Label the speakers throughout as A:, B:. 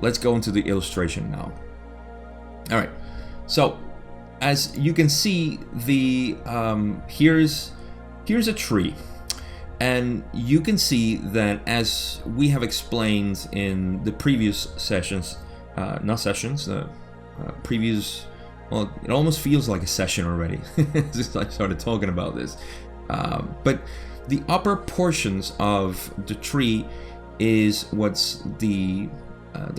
A: let's go into the illustration now. All right, so as you can see, here's a tree, and you can see that, as we have explained in the previous sessions, previous. Well, it almost feels like a session already since I started talking about this. But the upper portions of the tree is what's the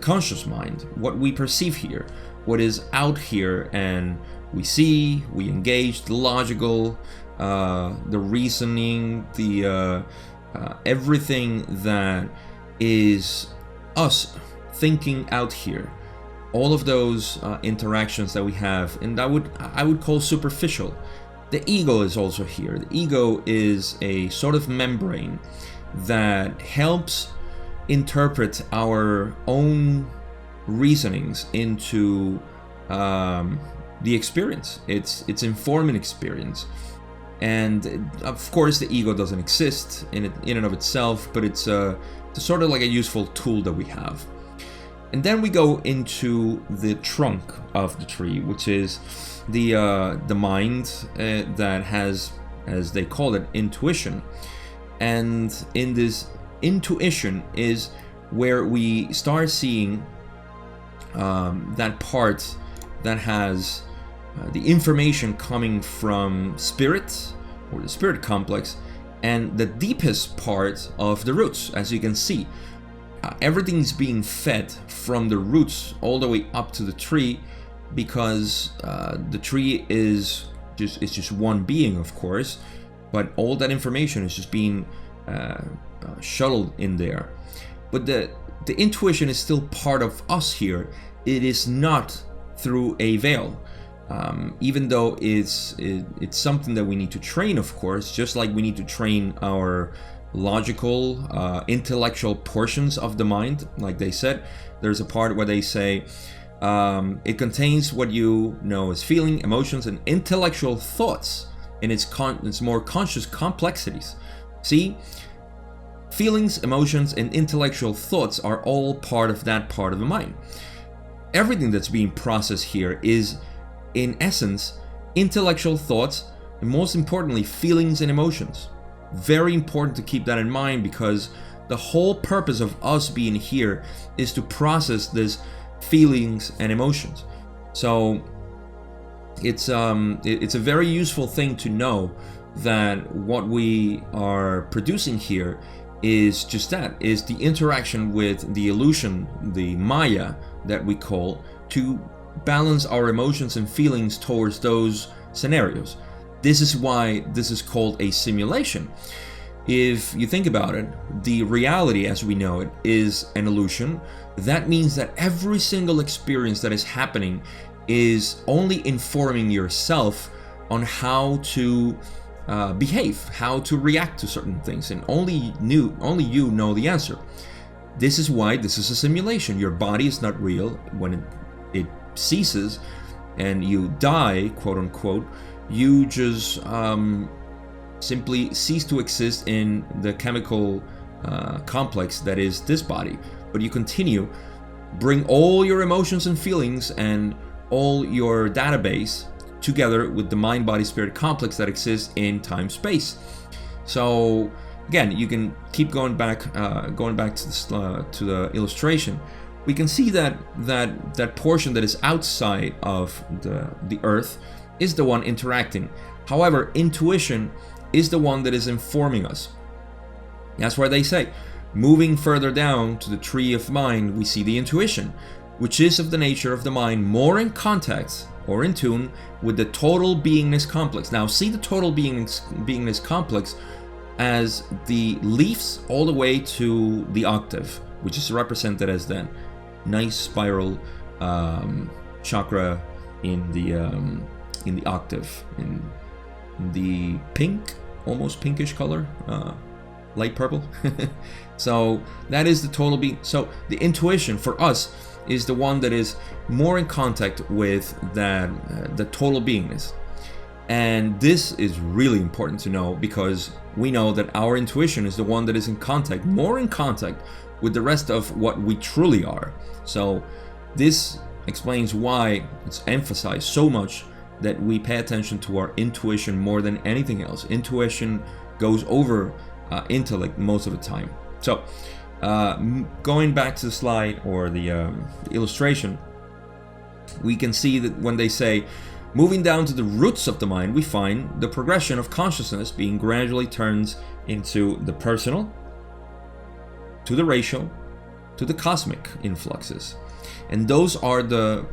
A: conscious mind, what we perceive here, what is out here, and we see, we engage the logical, the reasoning, the everything that is us thinking out here. All of those interactions that we have, and I would call superficial. The ego is also here. The ego is a sort of membrane that helps interpret our own reasonings into the experience. It's informing experience, and of course the ego doesn't exist in and of itself, but it's sort of like a useful tool that we have. And then we go into the trunk of the tree, which is the mind that has, as they call it, intuition. And in this intuition is where we start seeing that part that has the information coming from spirit, or the spirit complex, and the deepest part of the roots, as you can see. Everything's being fed from the roots all the way up to the tree, because the tree is just one being, of course, but all that information is just being shuttled in there. But the intuition is still part of us here. It is not through a veil, even though it's something that we need to train, of course, just like we need to train our logical, intellectual portions of the mind. Like they said, there's a part where they say it contains what you know as feeling, emotions, and intellectual thoughts in its more conscious complexities. See, feelings, emotions, and intellectual thoughts are all part of that part of the mind. Everything that's being processed here is, in essence, intellectual thoughts, and most importantly, feelings and emotions. Very important to keep that in mind, because the whole purpose of us being here is to process these feelings and emotions. So it's a very useful thing to know that what we are producing here is just that, is the interaction with the illusion, the Maya that we call, to balance our emotions and feelings towards those scenarios. This is why this is called a simulation. If you think about it, the reality as we know it is an illusion. That means that every single experience that is happening is only informing yourself on how to behave, how to react to certain things, and only you know the answer. This is why this is a simulation. Your body is not real. When it ceases and you die, quote unquote, you just simply cease to exist in the chemical complex that is this body. But you continue, bring all your emotions and feelings and all your database together with the mind-body-spirit complex that exists in time-space. So again, you can keep going back to the illustration. We can see that portion that is outside of the earth is the one interacting. However, intuition is the one that is informing us. That's why they say, moving further down to the tree of mind, we see the intuition, which is of the nature of the mind, more in contact or in tune with the total beingness complex. Now, see the total beingness complex as the leaves all the way to the octave, which is represented as the nice spiral chakra in the octave, in the pink, almost pinkish color, light purple. So that is the total being. So the intuition for us is the one that is more in contact with the total beingness. And this is really important to know, because we know that our intuition is the one that is more in contact with the rest of what we truly are. So this explains why it's emphasized so much that we pay attention to our intuition more than anything else. Intuition goes over intellect most of the time. So going back to the slide or the illustration, we can see that when they say moving down to the roots of the mind, we find the progression of consciousness being gradually turned into the personal, to the racial, to the cosmic influxes. And those are the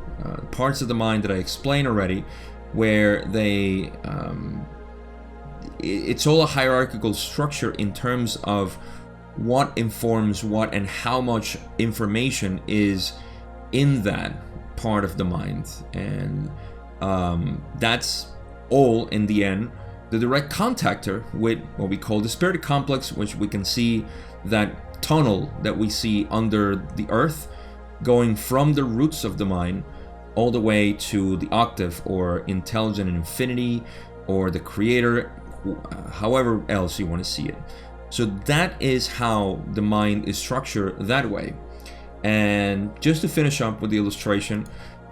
A: parts of the mind that I explained already, where they it's all a hierarchical structure in terms of what informs what and how much information is in that part of the mind. And that's all in the end the direct contactor with what we call the spirit complex, which we can see that tunnel that we see under the earth going from the roots of the mind all the way to the octave or intelligent infinity or the creator, however else you want to see it. So that is how the mind is structured that way. And just to finish up with the illustration,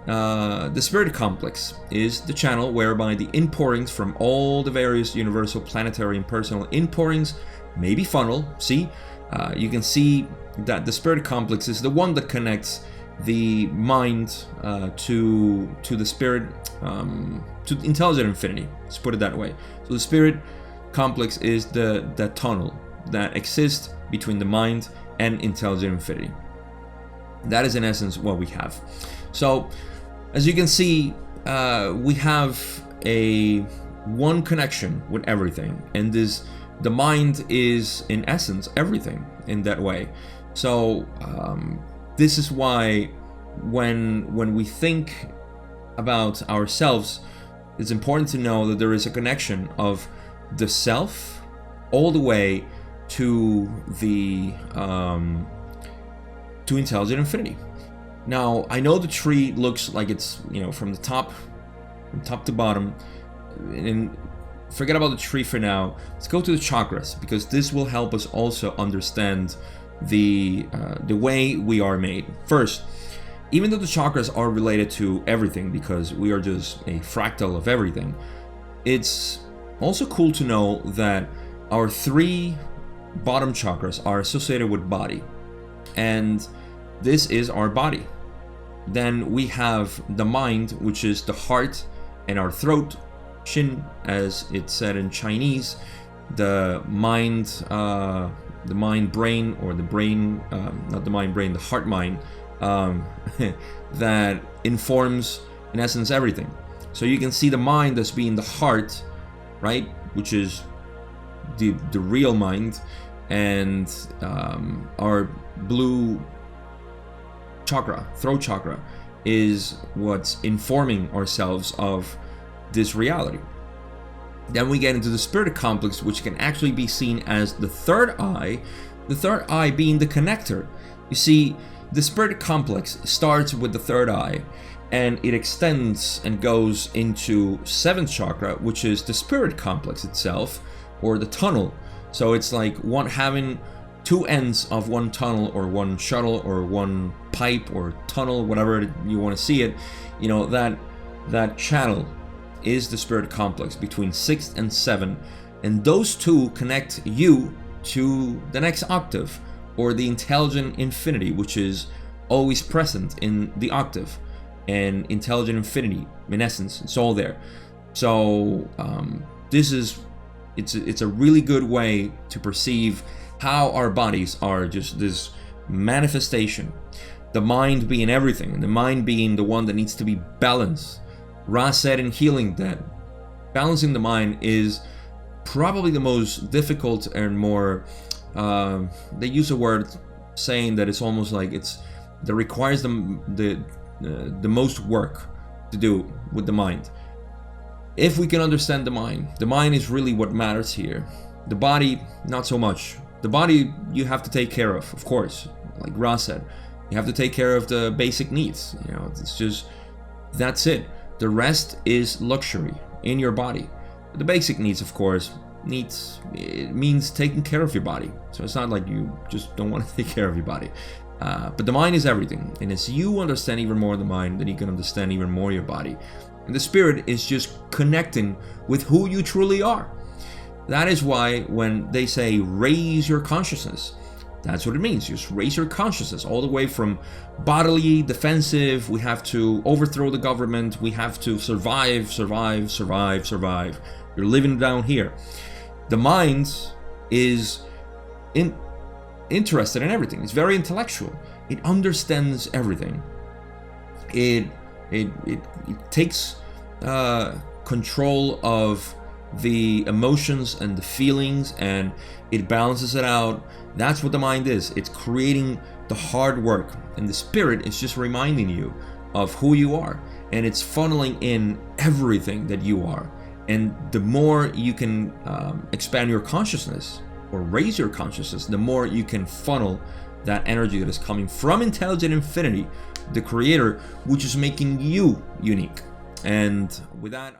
A: the spirit complex is the channel whereby the inpourings from all the various universal, planetary, and personal inpourings may be funneled. See, you can see that the spirit complex is the one that connects the mind to the spirit, to intelligent infinity. Let's put it that way. So the spirit complex is the tunnel that exists between the mind and intelligent infinity. That is in essence what we have. So as you can see, we have a one connection with everything, and the mind is in essence everything in that way. So this is why when we think about ourselves, it's important to know that there is a connection of the self all the way to the to intelligent infinity. Now, I know the tree looks like it's, from the top to bottom, and forget about the tree for now. Let's go to the chakras, because this will help us also understand the way we are made. First, even though the chakras are related to everything, because we are just a fractal of everything, it's also cool to know that our three bottom chakras are associated with body, and this is our body. Then we have the mind, which is the heart and our throat, Shin, as it's said in Chinese. The mind brain, or the brain, not the mind brain, the heart mind, that informs in essence everything. So you can see the mind as being the heart, right, which is the real mind, and our blue chakra, throat chakra, is what's informing ourselves of this reality. Then we get into the spirit complex, which can actually be seen as the third eye being the connector. You see, the spirit complex starts with the third eye, and it extends and goes into seventh chakra, which is the spirit complex itself, or the tunnel. So it's like having two ends of one tunnel, or one shuttle, or one pipe, or tunnel, whatever you want to see it. That channel is the spirit complex between 6th and 7th, and those two connect you to the next octave, or the intelligent infinity, which is always present in the octave. And intelligent infinity, in essence, it's all there. So it's a really good way to perceive how our bodies are just this manifestation. The mind being everything, and the mind being the one that needs to be balanced. Ra said in Healing that balancing the mind is probably the most difficult and more, they use a word saying that it's almost like that requires the most work to do with the mind. If we can understand the mind is really what matters here. The body, not so much. The body you have to take care of course, like Ra said. You have to take care of the basic needs. It's just, that's it. The rest is luxury in your body. The basic needs, of course, means taking care of your body. So it's not like you just don't want to take care of your body. But the mind is everything. And as you understand even more the mind, then you can understand even more your body. And the spirit is just connecting with who you truly are. That is why when they say raise your consciousness, that's what it means. Just raise your consciousness all the way from bodily, defensive, we have to overthrow the government, we have to survive. You're living down here. The mind is interested in everything. It's very intellectual. It understands everything. It takes control of the emotions and the feelings, and it balances it out. That's what the mind is. It's creating the hard work, and the spirit is just reminding you of who you are, and it's funneling in everything that you are. And the more you can expand your consciousness or raise your consciousness, the more you can funnel that energy that is coming from intelligent infinity, the creator, which is making you unique. And with that,